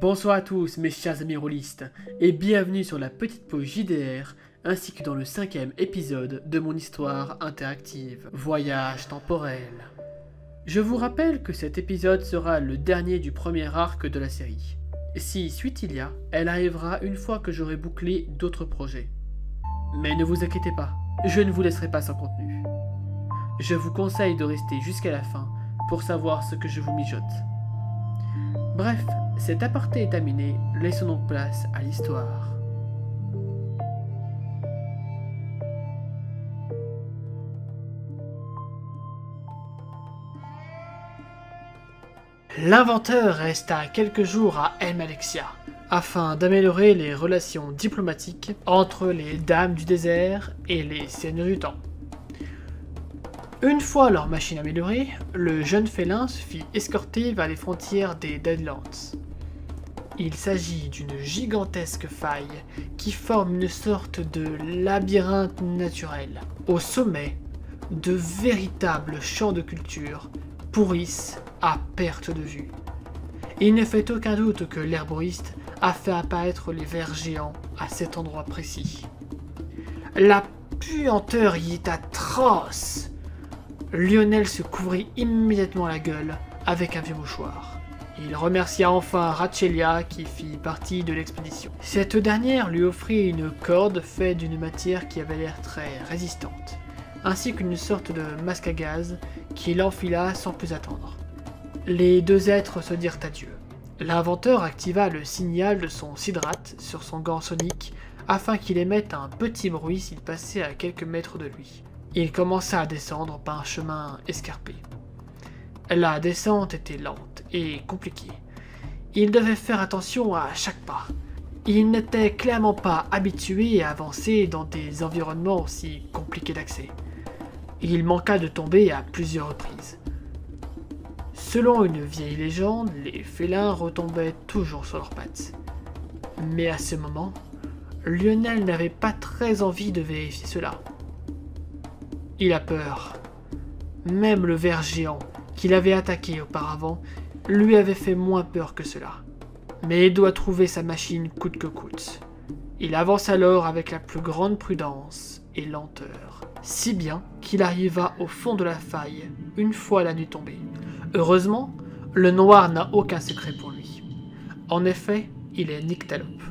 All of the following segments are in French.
Bonsoir à tous mes chers amis rôlistes, et bienvenue sur la petite pause JDR, ainsi que dans le 5e épisode de mon histoire interactive, Voyage temporel. Je vous rappelle que cet épisode sera le dernier du premier arc de la série. Si suite il y a, elle arrivera une fois que j'aurai bouclé d'autres projets. Mais ne vous inquiétez pas, je ne vous laisserai pas sans contenu. Je vous conseille de rester jusqu'à la fin pour savoir ce que je vous mijote. Bref, cet aparté est terminé, laissons donc place à l'histoire. L'inventeur resta quelques jours à El Malexia, afin d'améliorer les relations diplomatiques entre les dames du désert et les seigneurs du temps. Une fois leur machine améliorée, le jeune félin se fit escorter vers les frontières des Deadlands. Il s'agit d'une gigantesque faille qui forme une sorte de labyrinthe naturel. Au sommet, de véritables champs de culture pourrissent à perte de vue. Il ne fait aucun doute que l'herboriste a fait apparaître les vers géants à cet endroit précis. La puanteur y est atroce. Lionel se couvrit immédiatement la gueule avec un vieux mouchoir. Il remercia enfin Rachelia qui fit partie de l'expédition. Cette dernière lui offrit une corde faite d'une matière qui avait l'air très résistante, ainsi qu'une sorte de masque à gaz qu'il enfila sans plus attendre. Les deux êtres se dirent adieu. L'inventeur activa le signal de son Sidrate sur son gant sonique afin qu'il émette un petit bruit s'il passait à quelques mètres de lui. Il commença à descendre par un chemin escarpé. La descente était lente et compliquée. Il devait faire attention à chaque pas. Il n'était clairement pas habitué à avancer dans des environnements aussi compliqués d'accès. Il manqua de tomber à plusieurs reprises. Selon une vieille légende, les félins retombaient toujours sur leurs pattes. Mais à ce moment, Lionel n'avait pas très envie de vérifier cela. Il a peur. Même le ver géant qu'il avait attaqué auparavant lui avait fait moins peur que cela. Mais il doit trouver sa machine coûte que coûte. Il avance alors avec la plus grande prudence et lenteur, si bien qu'il arriva au fond de la faille une fois la nuit tombée. Heureusement, le noir n'a aucun secret pour lui. En effet, il est nyctalope.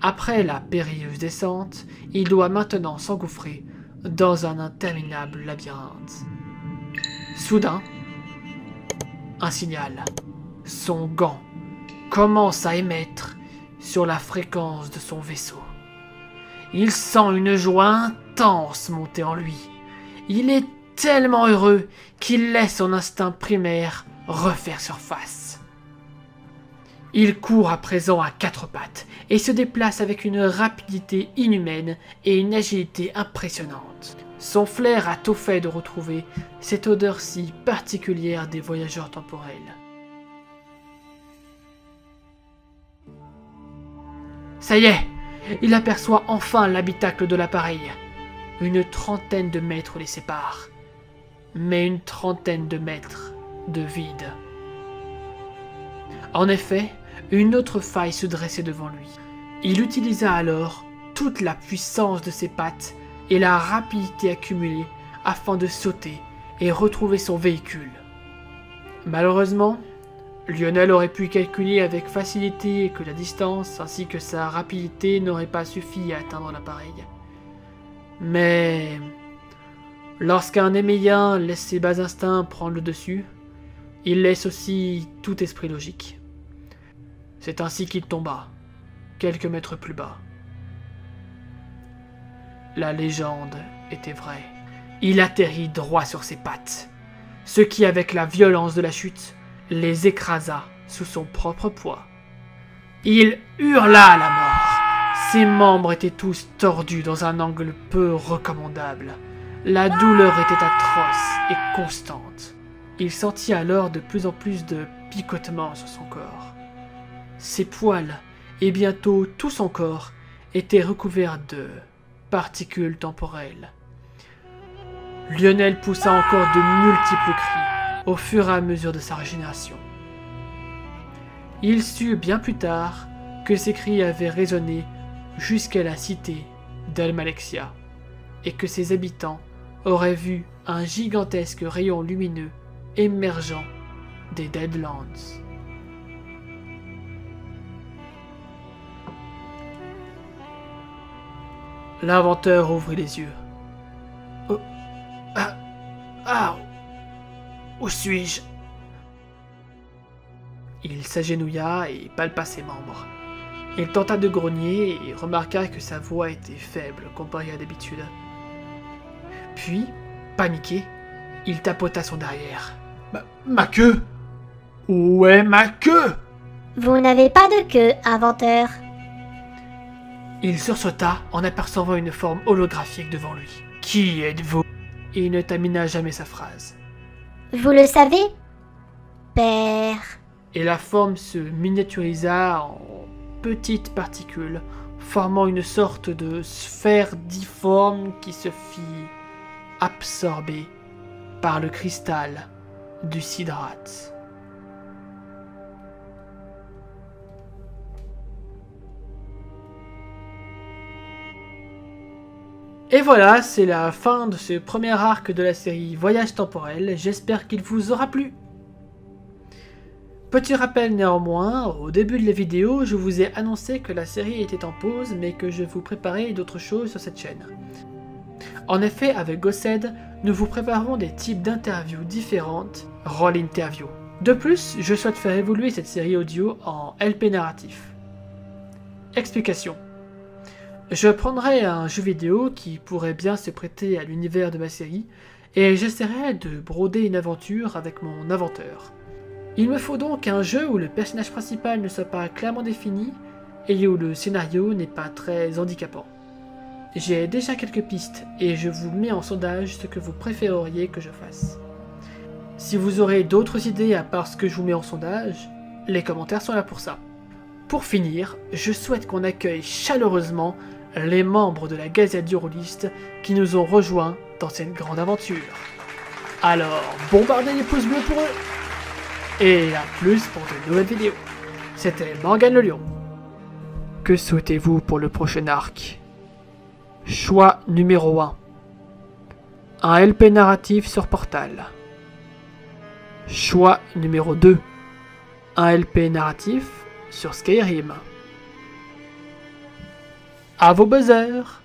Après la périlleuse descente, il doit maintenant s'engouffrer dans un interminable labyrinthe. Soudain, un signal. Son gant commence à émettre sur la fréquence de son vaisseau. Il sent une joie intense monter en lui. Il est tellement heureux qu'il laisse son instinct primaire refaire surface. Il court à présent à quatre pattes et se déplace avec une rapidité inhumaine et une agilité impressionnante. Son flair a tout fait de retrouver cette odeur si particulière des voyageurs temporels. Ça y est, il aperçoit enfin l'habitacle de l'appareil. Une trentaine de mètres les séparent, mais une trentaine de mètres de vide. En effet, une autre faille se dressait devant lui. Il utilisa alors toute la puissance de ses pattes et la rapidité accumulée afin de sauter et retrouver son véhicule. Malheureusement, Lionel aurait pu calculer avec facilité que la distance ainsi que sa rapidité n'auraient pas suffi à atteindre l'appareil. Mais lorsqu'un éméien laisse ses bas instincts prendre le dessus, il laisse aussi tout esprit logique. C'est ainsi qu'il tomba, quelques mètres plus bas. La légende était vraie. Il atterrit droit sur ses pattes, ce qui, avec la violence de la chute, les écrasa sous son propre poids. Il hurla à la mort. Ses membres étaient tous tordus dans un angle peu recommandable. La douleur était atroce et constante. Il sentit alors de plus en plus de picotements sur son corps. Ses poils, et bientôt tout son corps, étaient recouverts de particules temporelles. Lionel poussa encore de multiples cris, au fur et à mesure de sa régénération. Il sut bien plus tard que ses cris avaient résonné jusqu'à la cité d'Almalexia et que ses habitants auraient vu un gigantesque rayon lumineux émergeant des Deadlands. L'inventeur ouvrit les yeux. Oh, où suis-je? Il s'agenouilla et palpa ses membres. Il tenta de grogner et remarqua que sa voix était faible comparée à d'habitude. Puis, paniqué, il tapota son derrière. Ma queue? Où est ma queue? Vous n'avez pas de queue, inventeur. Il sursauta en apercevant une forme holographique devant lui. Qui êtes-vous? Et il ne termina jamais sa phrase. Vous le savez, père. Et la forme se miniaturisa en petites particules, formant une sorte de sphère difforme qui se fit absorber par le cristal du Sidrath. Et voilà, c'est la fin de ce premier arc de la série Voyage temporel, j'espère qu'il vous aura plu. Petit rappel néanmoins, au début de la vidéo, je vous ai annoncé que la série était en pause, mais que je vous préparais d'autres choses sur cette chaîne. En effet, avec Gossed, nous vous préparons des types d'interviews différentes, role interview. De plus, je souhaite faire évoluer cette série audio en LP narratif. Explication. Je prendrai un jeu vidéo qui pourrait bien se prêter à l'univers de ma série, et j'essaierai de broder une aventure avec mon inventeur. Il me faut donc un jeu où le personnage principal ne soit pas clairement défini, et où le scénario n'est pas très handicapant. J'ai déjà quelques pistes, et je vous mets en sondage ce que vous préféreriez que je fasse. Si vous aurez d'autres idées à part ce que je vous mets en sondage, les commentaires sont là pour ça. Pour finir, je souhaite qu'on accueille chaleureusement les membres de la Gazette du Rôliste qui nous ont rejoints dans cette grande aventure. Alors, bombardez les pouces bleus pour eux! Et à plus pour de nouvelles vidéos. C'était Morgane le Lion. Que souhaitez-vous pour le prochain arc? Choix numéro 1. Un LP narratif sur Portal. Choix numéro 2. Un LP narratif sur Skyrim. À vos buzzers!